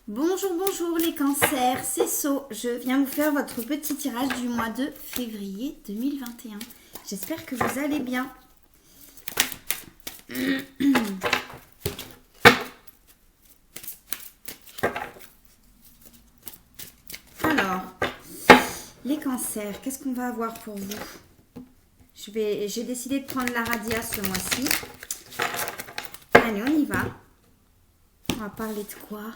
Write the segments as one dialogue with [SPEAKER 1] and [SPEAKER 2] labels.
[SPEAKER 1] Bonjour, bonjour les cancers, c'est So. Je viens vous faire votre petit tirage du mois de février 2021. J'espère que vous allez bien. Alors, les cancers, qu'est-ce qu'on va avoir pour vous? J'ai décidé de prendre la radia ce mois-ci. Allez, on y va. On va parler de quoi?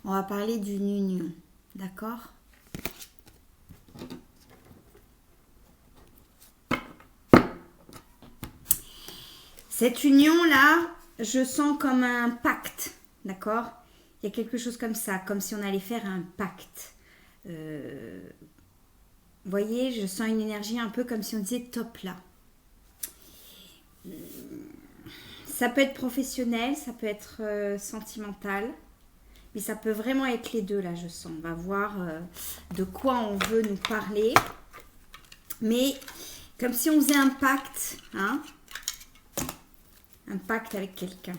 [SPEAKER 1] On va parler d'une union, d'accord? Cette union-là, je sens comme un pacte, d'accord? Il y a quelque chose comme ça, comme si on allait faire un pacte. Vous voyez, je sens une énergie un peu comme si on disait top là. Ça peut être professionnel, ça peut être sentimental. Mais ça peut vraiment être les deux, là, je sens. On va voir de quoi on veut nous parler. Mais comme si on faisait un pacte, hein? Un pacte avec quelqu'un.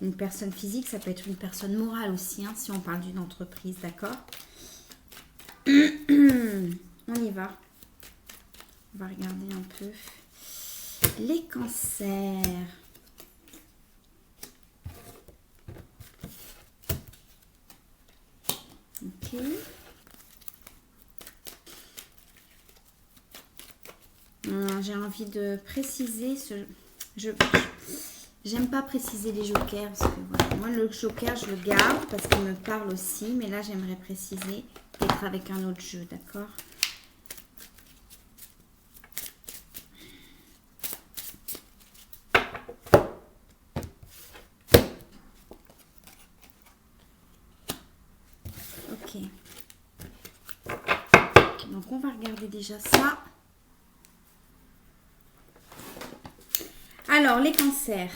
[SPEAKER 1] Une personne physique, ça peut être une personne morale aussi, hein, si on parle d'une entreprise, d'accord? On y va. On va regarder un peu. Les cancers. Ok. J'ai envie de préciser j'aime pas préciser les jokers parce que voilà, moi le joker je le garde parce qu'il me parle aussi, mais là j'aimerais préciser peut-être avec un autre jeu, d'accord? Ok. Donc on va regarder déjà ça. Alors, les cancers.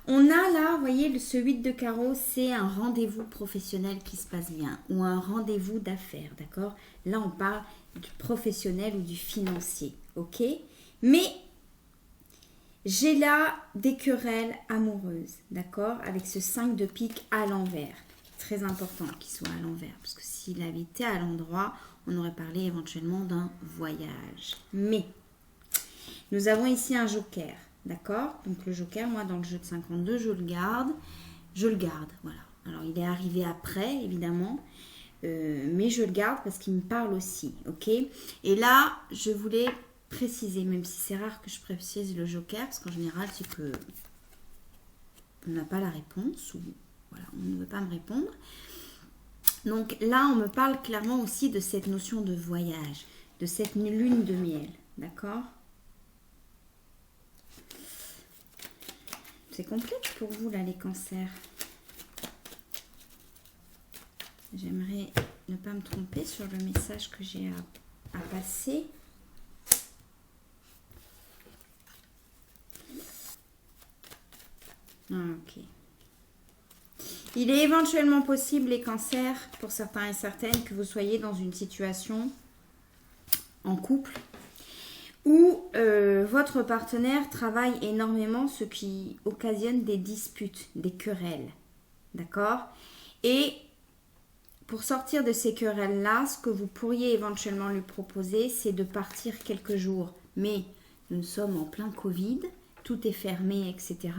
[SPEAKER 1] On a là, vous voyez, ce 8 de carreau, c'est un rendez-vous professionnel qui se passe bien ou un rendez-vous d'affaires, d'accord? Là, on parle du professionnel ou du financier, ok? Mais j'ai là des querelles amoureuses, d'accord? Avec ce 5 de pique à l'envers. Très important qu'il soit à l'envers, parce que s'il avait été à l'endroit, on aurait parlé éventuellement d'un voyage. Mais nous avons ici un joker, d'accord? Donc le joker, moi dans le jeu de 52, je le garde. Je le garde, voilà. Alors il est arrivé après, évidemment, mais je le garde parce qu'il me parle aussi, ok? Et là, je voulais préciser, même si c'est rare que je précise le joker, parce qu'en général, c'est que on n'a pas la réponse, ou voilà, on ne veut pas me répondre. Donc là, on me parle clairement aussi de cette notion de voyage, de cette lune de miel, d'accord? C'est complexe pour vous, là, les cancers. J'aimerais ne pas me tromper sur le message que j'ai à passer. Ah, ok. Il est éventuellement possible, les cancers, pour certains et certaines, que vous soyez dans une situation en couple où votre partenaire travaille énormément, ce qui occasionne des disputes, des querelles. D'accord? Et pour sortir de ces querelles-là, ce que vous pourriez éventuellement lui proposer, c'est de partir quelques jours. Mais nous sommes en plein Covid, tout est fermé, etc.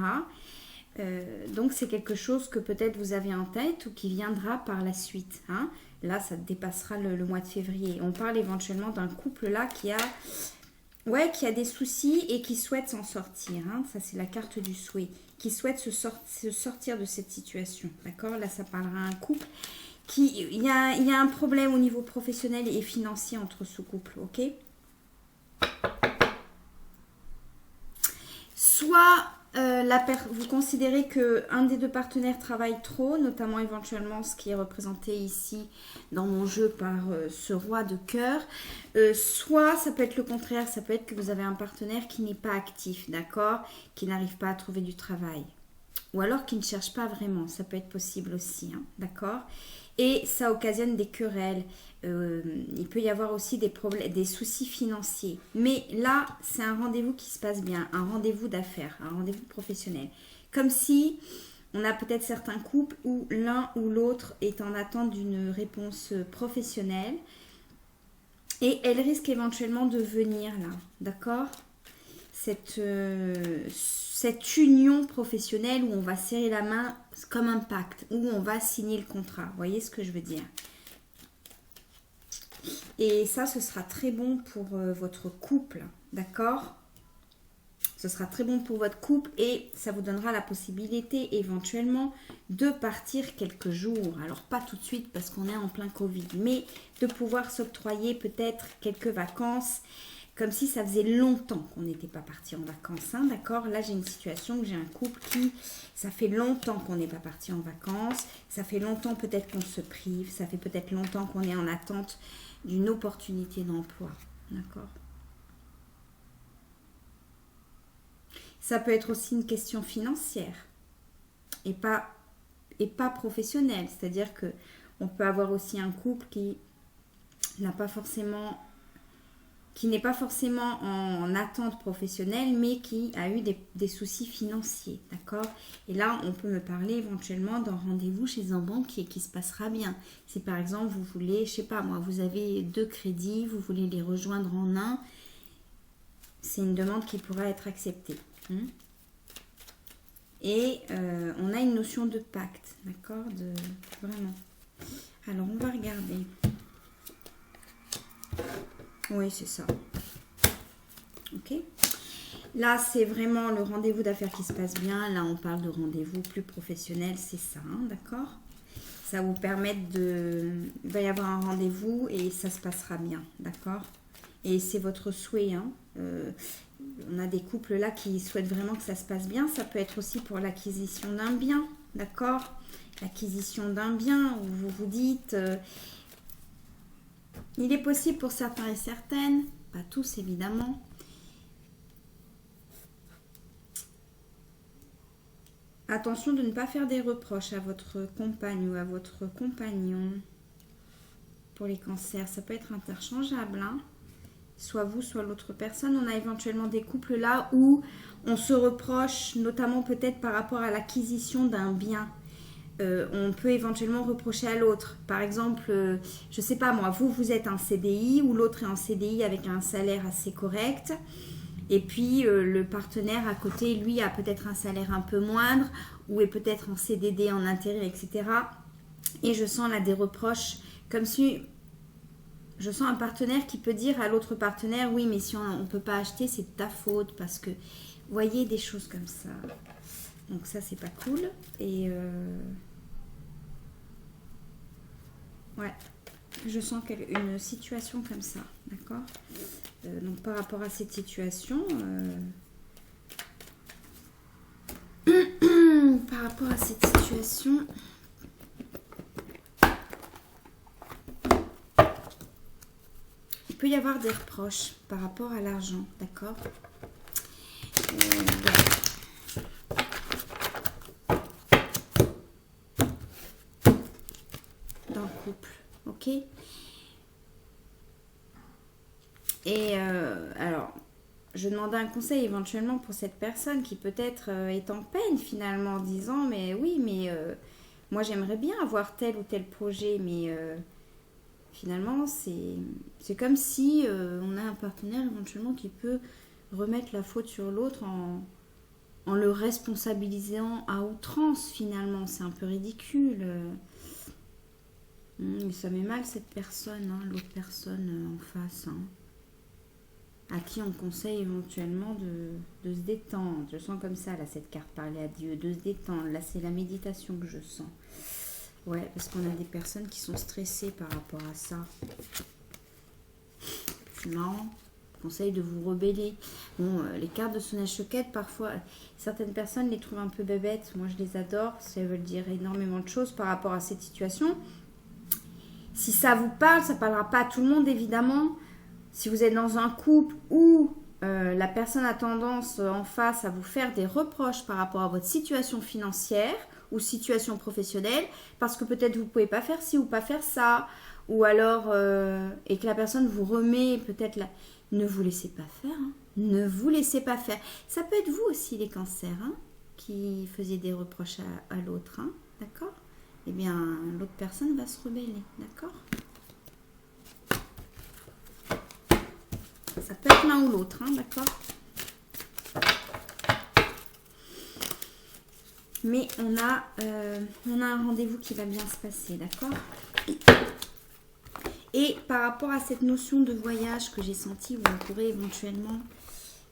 [SPEAKER 1] Donc c'est quelque chose que peut-être vous avez en tête ou qui viendra par la suite, hein. Là, ça dépassera le mois de février. On parle éventuellement d'un couple là qui a des soucis et qui souhaite s'en sortir, hein. Ça, c'est la carte du souhait. Qui souhaite se sortir de cette situation, d'accord? Là, ça parlera à un couple. Il y a un problème au niveau professionnel et financier entre ce couple, ok? Soit vous considérez qu'un des deux partenaires travaille trop, notamment éventuellement ce qui est représenté ici dans mon jeu par ce roi de cœur. Soit ça peut être le contraire, ça peut être que vous avez un partenaire qui n'est pas actif, d'accord? Qui n'arrive pas à trouver du travail. Ou alors qui ne cherche pas vraiment, ça peut être possible aussi, hein, d'accord? et ça occasionne des querelles. Il peut y avoir aussi des problèmes, des soucis financiers. Mais là, c'est un rendez-vous qui se passe bien, un rendez-vous d'affaires, un rendez-vous professionnel. Comme si on a peut-être certains couples où l'un ou l'autre est en attente d'une réponse professionnelle et elle risque éventuellement de venir là, d'accord ? Cette union professionnelle où on va serrer la main comme un pacte, où on va signer le contrat. Vous voyez ce que je veux dire ? Et ça, ce sera très bon pour votre couple, d'accord ? Ce sera très bon pour votre couple et ça vous donnera la possibilité éventuellement de partir quelques jours. Alors pas tout de suite parce qu'on est en plein Covid, mais de pouvoir s'octroyer peut-être quelques vacances comme si ça faisait longtemps qu'on n'était pas parti en vacances, hein, d'accord ? Là, j'ai une situation où j'ai un couple qui, ça fait longtemps qu'on n'est pas parti en vacances, ça fait longtemps peut-être qu'on se prive, ça fait peut-être longtemps qu'on est en attente d'une opportunité d'emploi, d'accord ? Ça peut être aussi une question financière et pas professionnelle, c'est-à-dire que on peut avoir aussi un couple qui n'est pas forcément en attente professionnelle, mais qui a eu des soucis financiers, d'accord ? Et là, on peut me parler éventuellement d'un rendez-vous chez un banquier qui se passera bien. Si par exemple, vous voulez, je sais pas moi, vous avez 2 crédits, vous voulez les rejoindre en un, c'est une demande qui pourra être acceptée. Et on a une notion de pacte, d'accord ? Vraiment. Alors, on va regarder. Oui, c'est ça. Ok. Là, c'est vraiment le rendez-vous d'affaires qui se passe bien. Là, on parle de rendez-vous plus professionnel, c'est ça, hein, d'accord ? Ça vous permet il va y avoir un rendez-vous et ça se passera bien, d'accord ? Et c'est votre souhait, hein. On a des couples là qui souhaitent vraiment que ça se passe bien. Ça peut être aussi pour l'acquisition d'un bien, d'accord ? L'acquisition d'un bien où vous vous dites... il est possible pour certains et certaines, pas tous évidemment. Attention de ne pas faire des reproches à votre compagne ou à votre compagnon. Pour les cancers, ça peut être interchangeable, hein. Soit vous, soit l'autre personne. On a éventuellement des couples là où on se reproche, notamment peut-être par rapport à l'acquisition d'un bien. On peut éventuellement reprocher à l'autre. Par exemple, je ne sais pas moi, vous êtes en CDI ou l'autre est en CDI avec un salaire assez correct. Et puis le partenaire à côté, lui, a peut-être un salaire un peu moindre ou est peut-être en CDD, en intérim, etc. Et je sens là des reproches comme si... Je sens un partenaire qui peut dire à l'autre partenaire, oui, mais si on ne peut pas acheter, c'est de ta faute. Parce que, vous voyez, des choses comme ça. Donc ça, c'est pas cool. Et ouais, je sens une situation comme ça, d'accord ? Donc par rapport à cette situation, par rapport à cette situation, il peut y avoir des reproches par rapport à l'argent, d'accord ? D'un couple, ok ? Et alors, je demandais un conseil éventuellement pour cette personne qui peut-être est en peine finalement en disant mais oui, mais moi j'aimerais bien avoir tel ou tel projet, mais finalement c'est comme si on a un partenaire éventuellement qui peut remettre la faute sur l'autre en le responsabilisant à outrance finalement. C'est un peu ridicule. Ça met mal cette personne, hein, l'autre personne en face, hein, à qui on conseille éventuellement de se détendre. Je sens comme ça, là, cette carte parler à Dieu, de se détendre. Là, c'est la méditation que je sens. Ouais, parce qu'on a des personnes qui sont stressées par rapport à ça. Non, conseille de vous rebeller. Bon, les cartes de sonnage choquette, parfois, certaines personnes les trouvent un peu bébêtes. Moi, je les adore. Ça veut dire énormément de choses par rapport à cette situation. Si ça vous parle, ça ne parlera pas à tout le monde, évidemment. Si vous êtes dans un couple où la personne a tendance en face à vous faire des reproches par rapport à votre situation financière ou situation professionnelle, parce que peut-être vous ne pouvez pas faire ci ou pas faire ça, ou alors, et que la personne vous remet peut-être là. Ne vous laissez pas faire, hein. Ne vous laissez pas faire. Ça peut être vous aussi les cancers, hein, qui faisiez des reproches à l'autre, hein, d'accord? Eh bien, l'autre personne va se rebeller, d'accord? Ça peut être l'un ou l'autre, hein, d'accord? Mais on a un rendez-vous qui va bien se passer, d'accord? Et par rapport à cette notion de voyage que j'ai senti, où on pourrait éventuellement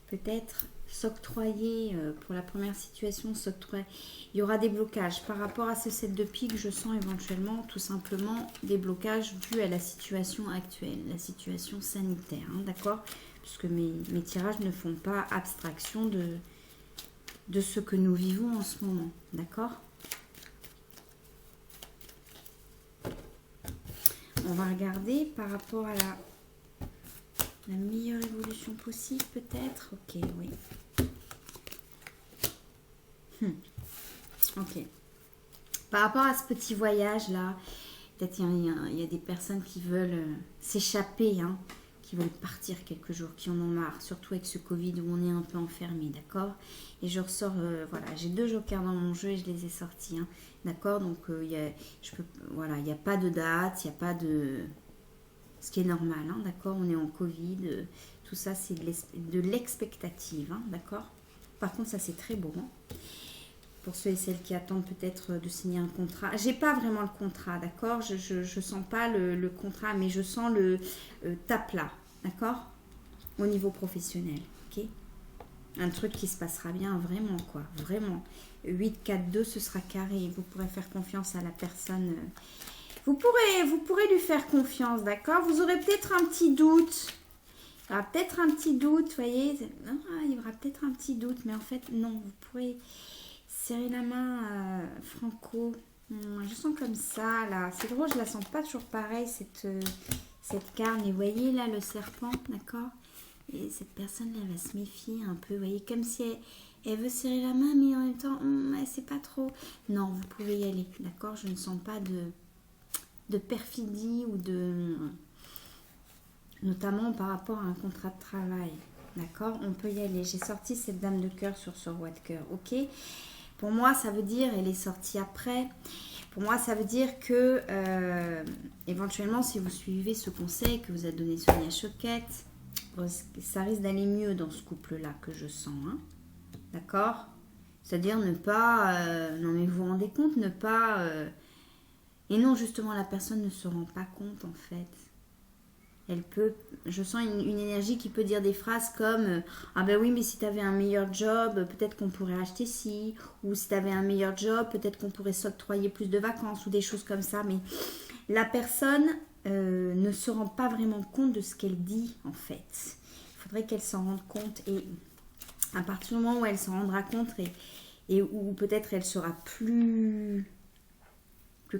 [SPEAKER 1] peut-être s'octroyer, pour la première situation, il y aura des blocages. Par rapport à ce set de pique, je sens éventuellement tout simplement des blocages dus à la situation actuelle, la situation sanitaire, hein, d'accord? Puisque mes tirages ne font pas abstraction de ce que nous vivons en ce moment, d'accord? On va regarder par rapport à la meilleure évolution possible, peut-être. Ok, oui. Ok. Par rapport à ce petit voyage-là, peut-être il y a des personnes qui veulent s'échapper, hein, qui veulent partir quelques jours, qui en ont marre, surtout avec ce Covid où on est un peu enfermé, d'accord? Et je ressors, voilà, j'ai 2 jokers dans mon jeu et je les ai sortis, hein, d'accord? Donc, il n'y a pas de date, il n'y a pas de... Ce qui est normal, hein, d'accord? On est en Covid, tout ça, c'est de l'expectative, hein, d'accord? Par contre, ça, c'est très beau, hein, pour ceux et celles qui attendent peut-être de signer un contrat. J'ai pas vraiment le contrat, d'accord? Je sens pas le contrat, mais je sens le tape là, d'accord? Au niveau professionnel, ok? Un truc qui se passera bien, vraiment, quoi, vraiment. 8, 4, 2, ce sera carré. Vous pourrez faire confiance à la personne. Vous pourrez lui faire confiance, d'accord? Vous aurez peut-être un petit doute. Il y aura peut-être un petit doute, vous voyez? Il y aura peut-être un petit doute, mais en fait, non, vous pourrez... Serrer la main à Franco. Je sens comme ça, là. C'est drôle, je la sens pas toujours pareil, cette carte. Et vous voyez, là, le serpent, d'accord? Et cette personne, elle va se méfier un peu. Vous voyez, comme si elle veut serrer la main, mais en même temps, elle sait pas trop. Non, vous pouvez y aller, d'accord? Je ne sens pas de perfidie ou de... Notamment par rapport à un contrat de travail, d'accord? On peut y aller. J'ai sorti cette dame de cœur sur ce roi de cœur, ok? Pour moi, ça veut dire, elle est sortie après, pour moi, ça veut dire que, éventuellement, si vous suivez ce conseil que vous a donné Sonia Choquette, ça risque d'aller mieux dans ce couple-là que je sens, hein, d'accord? C'est-à-dire ne pas, non mais vous vous rendez compte, ne pas, et non, justement, la personne ne se rend pas compte, en fait. Elle peut, je sens une énergie qui peut dire des phrases comme ah ben oui, mais si tu avais un meilleur job, peut-être qu'on pourrait acheter ci, ou si tu avais un meilleur job, peut-être qu'on pourrait s'octroyer plus de vacances ou des choses comme ça. Mais la personne ne se rend pas vraiment compte de ce qu'elle dit en fait. Il faudrait qu'elle s'en rende compte, et à partir du moment où elle s'en rendra compte et où peut-être elle sera plus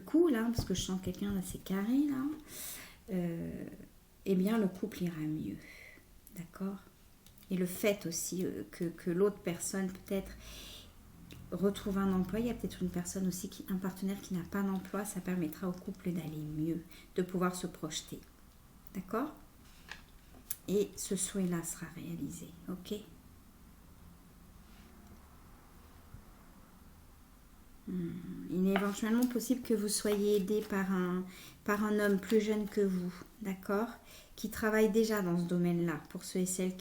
[SPEAKER 1] cool, hein, parce que je sens quelqu'un assez carré là. Eh bien, le couple ira mieux. D'accord? Et le fait aussi que l'autre personne peut-être retrouve un emploi, il y a peut-être une personne aussi, un partenaire qui n'a pas d'emploi, ça permettra au couple d'aller mieux, de pouvoir se projeter. D'accord? Et ce souhait-là sera réalisé. Ok? Il est éventuellement possible que vous soyez aidé par un homme plus jeune que vous, d'accord, qui travaille déjà dans ce domaine-là, pour ceux et celles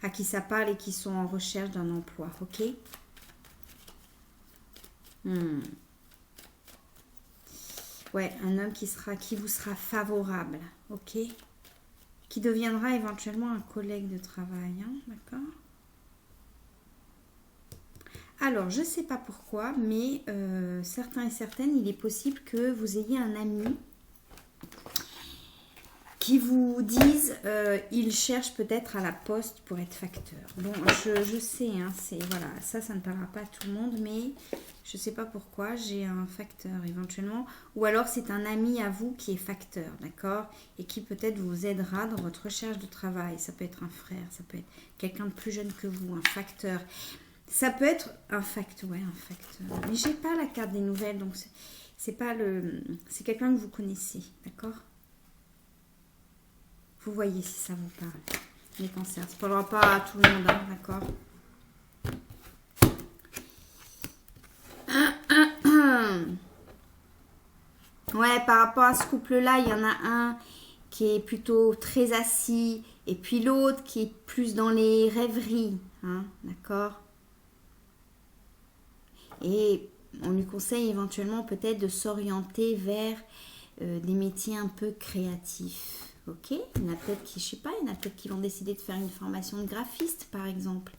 [SPEAKER 1] à qui ça parle et qui sont en recherche d'un emploi, ok? Ouais, un homme qui vous sera favorable, ok? Qui deviendra éventuellement un collègue de travail, hein, d'accord? Alors, je ne sais pas pourquoi, mais certains et certaines, il est possible que vous ayez un ami qui vous dise il cherche peut-être à la poste pour être facteur. Bon, je sais, hein, voilà, ça ne parlera pas à tout le monde, mais je ne sais pas pourquoi, j'ai un facteur éventuellement. Ou alors c'est un ami à vous qui est facteur, d'accord? Et qui peut-être vous aidera dans votre recherche de travail. Ça peut être un frère, ça peut être quelqu'un de plus jeune que vous, un facteur. Ça peut être un fact, ouais, un fact. Mais j'ai pas la carte des nouvelles, donc c'est pas le... C'est quelqu'un que vous connaissez, d'accord? Vous voyez si ça vous parle. Les cancers, ça ne parlera pas à tout le monde, hein, d'accord? Ouais, par rapport à ce couple-là, il y en a un qui est plutôt très assis, et puis l'autre qui est plus dans les rêveries, hein, d'accord? Et on lui conseille éventuellement peut-être de s'orienter vers des métiers un peu créatifs, ok? Il y en a peut-être qui, je sais pas, il y en a peut-être qui vont décider de faire une formation de graphiste, par exemple.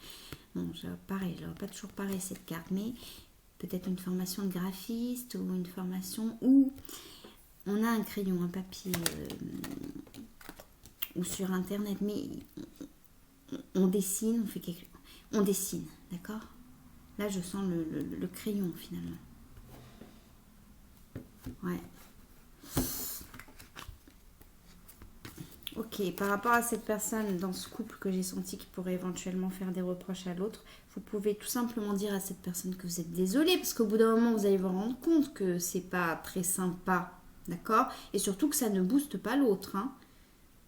[SPEAKER 1] Bon, pareil, je n'aurai pas toujours pareil cette carte, mais peut-être une formation de graphiste ou une formation où on a un crayon, un papier ou sur internet, mais on dessine, on fait quelque... On dessine, d'accord? Là, je sens le crayon finalement. Ouais. Ok, par rapport à cette personne dans ce couple que j'ai senti qui pourrait éventuellement faire des reproches à l'autre, vous pouvez tout simplement dire à cette personne que vous êtes désolé, parce qu'au bout d'un moment, vous allez vous rendre compte que c'est pas très sympa, d'accord? Et surtout que ça ne booste pas l'autre, hein.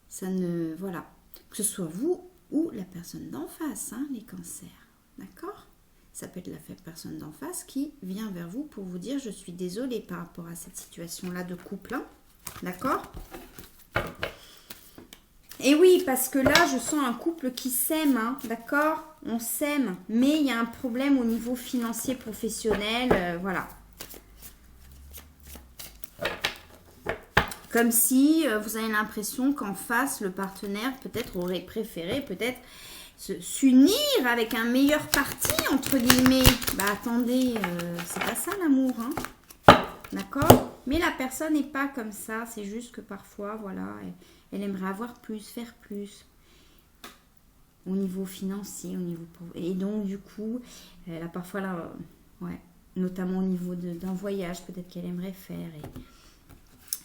[SPEAKER 1] Ça ne... Voilà. Que ce soit vous ou la personne d'en face, hein, les cancers, d'accord? Ça peut être la personne d'en face qui vient vers vous pour vous dire « Je suis désolée par rapport à cette situation-là de couple, hein, d'accord ?» Et oui, parce que là, je sens un couple qui s'aime, hein, d'accord? On s'aime, mais il y a un problème au niveau financier, professionnel, voilà. Comme si vous avez l'impression qu'en face, le partenaire peut-être aurait préféré peut-être s'unir avec un meilleur parti, entre guillemets. Bah attendez, c'est pas ça l'amour, hein, d'accord? Mais la personne n'est pas comme ça, c'est juste que parfois, voilà... Elle aimerait avoir plus, faire plus au niveau financier, au niveau... Et donc, du coup, elle a parfois là, ouais, notamment au niveau d'un voyage, peut-être qu'elle aimerait faire. Et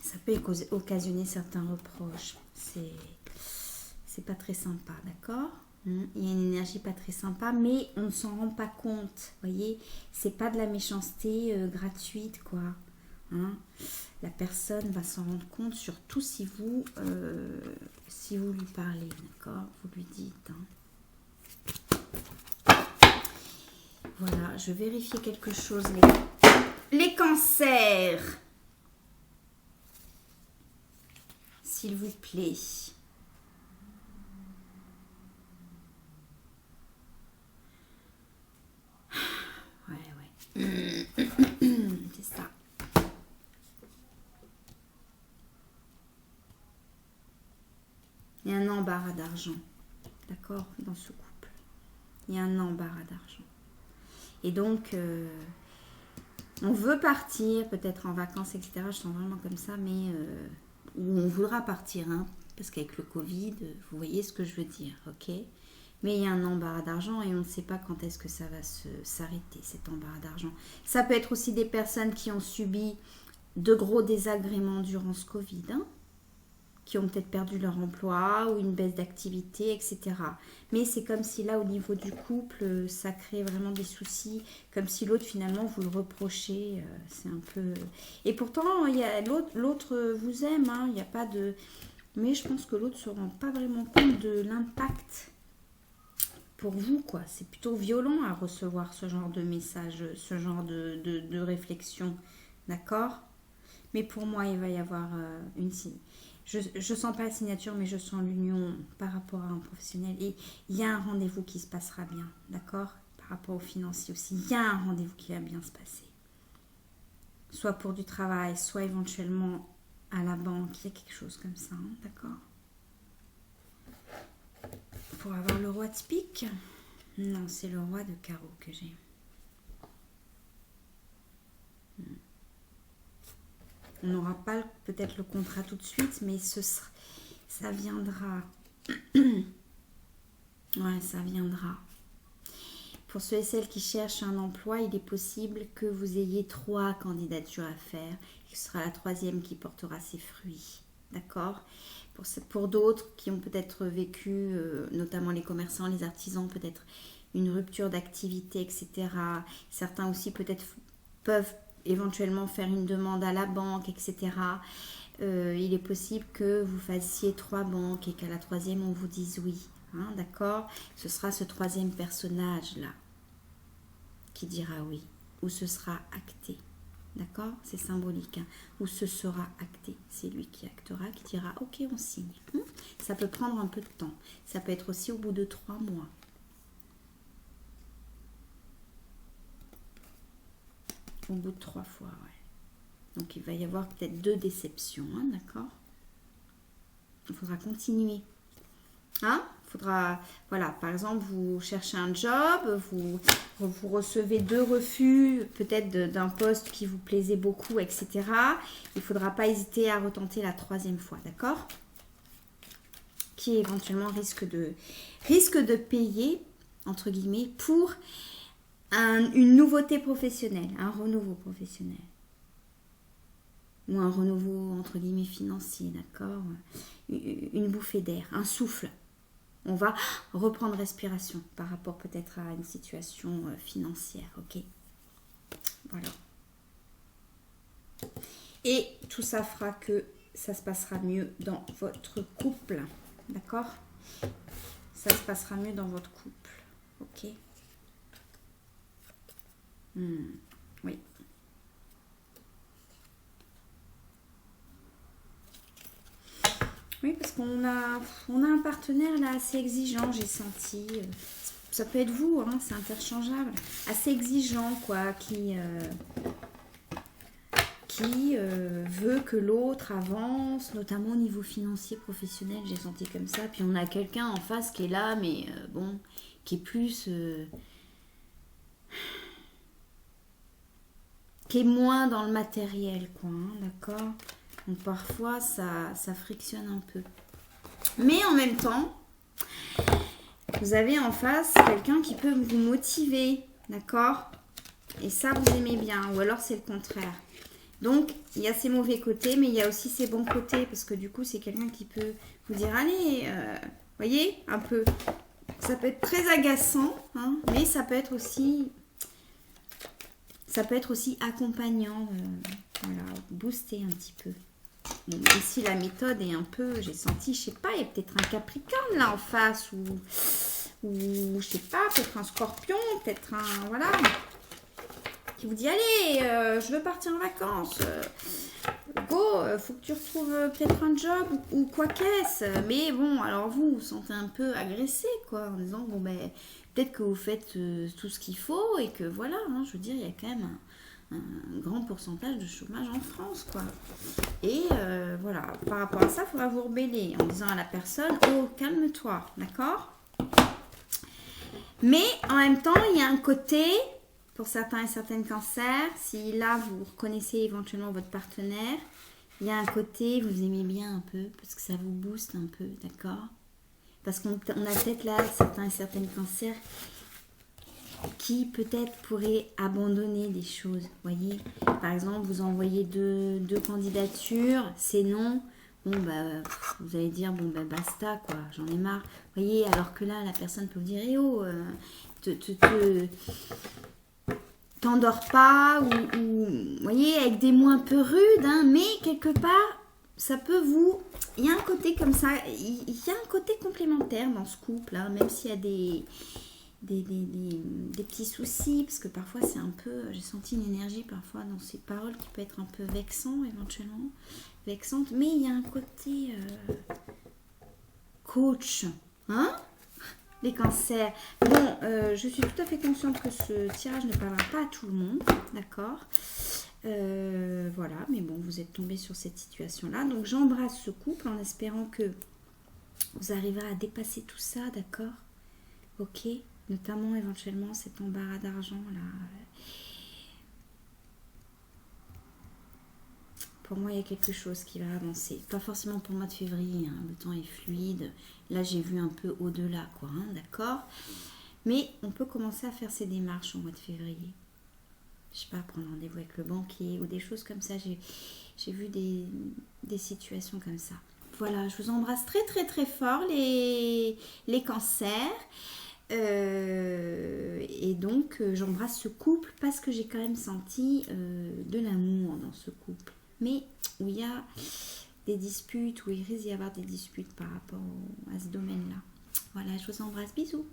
[SPEAKER 1] ça peut occasionner certains reproches. C'est pas très sympa, d'accord? Il y a une énergie pas très sympa, mais on ne s'en rend pas compte. Vous voyez, c'est pas de la méchanceté gratuite, quoi. Hein? La personne va s'en rendre compte, surtout si vous lui parlez, d'accord? Vous lui dites. Hein? Voilà, je vais vérifier quelque chose. Les cancers, s'il vous plaît. Ouais. C'est ça. Il y a un embarras d'argent, d'accord, dans ce couple. Il y a un embarras d'argent. Et donc, on veut partir, peut-être en vacances, etc. Je sens vraiment comme ça, mais où on voudra partir, hein, parce qu'avec le Covid, vous voyez ce que je veux dire, ok? Mais il y a un embarras d'argent et on ne sait pas quand est-ce que ça va s'arrêter, cet embarras d'argent. Ça peut être aussi des personnes qui ont subi de gros désagréments durant ce Covid, hein, qui ont peut-être perdu leur emploi ou une baisse d'activité, etc. Mais c'est comme si là, au niveau du couple, ça crée vraiment des soucis, comme si l'autre, finalement, vous le reprochez. C'est un peu... Et pourtant, l'autre vous aime, hein, il n'y a pas de... Mais je pense que l'autre ne se rend pas vraiment compte de l'impact pour vous, quoi. C'est plutôt violent à recevoir ce genre de message, ce genre de réflexion, d'accord? Mais pour moi, il va y avoir une... Je sens pas la signature, mais je sens l'union par rapport à un professionnel. Et il y a un rendez-vous qui se passera bien, d'accord? Par rapport aux financiers aussi, il y a un rendez-vous qui va bien se passer. Soit pour du travail, soit éventuellement à la banque, il y a quelque chose comme ça, hein, d'accord? Pour avoir le roi de pique. Non, c'est le roi de carreau que j'ai. On n'aura pas peut-être le contrat tout de suite, mais ça viendra. Ouais, ça viendra. Pour ceux et celles qui cherchent un emploi, il est possible que vous ayez 3 candidatures à faire. Ce sera la 3e qui portera ses fruits. d'accord? Pour d'autres qui ont peut-être vécu, notamment les commerçants, les artisans, peut-être une rupture d'activité, etc. Certains aussi peut-être peuvent éventuellement faire une demande à la banque, etc. Il est possible que vous fassiez 3 banques et qu'à la troisième on vous dise oui, hein, d'accord? Ce sera ce troisième personnage-là qui dira oui, ou ce sera acté. D'accord? C'est symbolique. Hein. Ou ce sera acté. C'est lui qui actera, qui dira ok, on signe. Ça peut prendre un peu de temps. Ça peut être aussi au bout de 3 mois. Au bout de 3 fois, ouais. Donc il va y avoir peut-être 2 déceptions, hein, d'accord? Il faudra continuer. Hein? Faudra, voilà, par exemple, vous cherchez un job, vous recevez 2 refus, peut-être d'un poste qui vous plaisait beaucoup, etc. Il ne faudra pas hésiter à retenter la 3e fois, d'accord? Qui éventuellement risque de payer, entre guillemets, pour une nouveauté professionnelle, un renouveau professionnel. Ou un renouveau, entre guillemets, financier, d'accord? Une bouffée d'air, un souffle. On va reprendre respiration par rapport peut-être à une situation financière, ok? Voilà. Et tout ça fera que ça se passera mieux dans votre couple, d'accord? Ça se passera mieux dans votre couple, ok? Oui. Oui, parce qu'on a un partenaire là assez exigeant, j'ai senti. Ça peut être vous, hein, c'est interchangeable. Assez exigeant, quoi, qui veut que l'autre avance, notamment au niveau financier, professionnel, j'ai senti comme ça. Puis on a quelqu'un en face qui est là, mais bon, qui est plus... qui est moins dans le matériel, quoi, hein, d'accord? Donc parfois, ça frictionne un peu. Mais en même temps, vous avez en face quelqu'un qui peut vous motiver, d'accord? Et ça, vous aimez bien. Ou alors, c'est le contraire. Donc, il y a ses mauvais côtés, mais il y a aussi ses bons côtés. Parce que du coup, c'est quelqu'un qui peut vous dire, allez, voyez, un peu... Ça peut être très agaçant, hein, mais ça peut être aussi... Ça peut être aussi accompagnant, voilà, booster un petit peu. Bon, ici, la méthode est un peu, j'ai senti, je sais pas, il y a peut-être un Capricorne là en face, ou je sais pas, peut-être un Scorpion, peut-être un, voilà, qui vous dit, allez, je veux partir en vacances, go, faut que tu retrouves peut-être un job, ou quoi qu'est-ce, mais bon, alors vous vous sentez un peu agressé, quoi, en disant, bon, ben, peut-être que vous faites tout ce qu'il faut, et que voilà, hein, je veux dire, il y a quand même un grand pourcentage de chômage en France, quoi. Et voilà, par rapport à ça, il faudra vous rebeller en disant à la personne, oh, calme-toi, d'accord? Mais en même temps, il y a un côté, pour certains et certaines cancers, si là, vous reconnaissez éventuellement votre partenaire, il y a un côté, vous aimez bien un peu, parce que ça vous booste un peu, d'accord? Parce qu'on a peut-être là, certains et certaines cancers, qui peut-être pourrait abandonner des choses, voyez. Par exemple, vous envoyez deux candidatures, c'est non, bon bah vous allez dire bon bah basta quoi, j'en ai marre, voyez. Alors que là, la personne peut vous dire eh oh, t'endors pas, ou voyez, avec des mots un peu rudes, hein, mais quelque part ça peut vous, il y a un côté comme ça, il y a un côté complémentaire dans ce couple, hein, même s'il y a des petits soucis, parce que parfois c'est un peu, j'ai senti une énergie parfois dans ces paroles qui peut être un peu vexant éventuellement, vexante, mais il y a un côté coach, hein, les cancers. Bon, je suis tout à fait consciente que ce tirage ne parlera pas à tout le monde, d'accord, voilà, mais bon, vous êtes tombé sur cette situation là, donc j'embrasse ce couple en espérant que vous arriverez à dépasser tout ça, d'accord, ok, notamment éventuellement cet embarras d'argent là. Pour moi, il y a quelque chose qui va avancer. Pas forcément pour le mois de février, hein. Le temps est fluide. Là, j'ai vu un peu au-delà, quoi, hein, d'accord. Mais on peut commencer à faire ces démarches au mois de février. je sais pas, prendre rendez-vous avec le banquier ou des choses comme ça. J'ai vu des situations comme ça. Voilà, je vous embrasse très très très fort les cancers. Et donc j'embrasse ce couple parce que j'ai quand même senti de l'amour dans ce couple. Mais où il y a des disputes, où il risque d'y avoir des disputes par rapport à ce domaine-là. Voilà, je vous embrasse, bisous.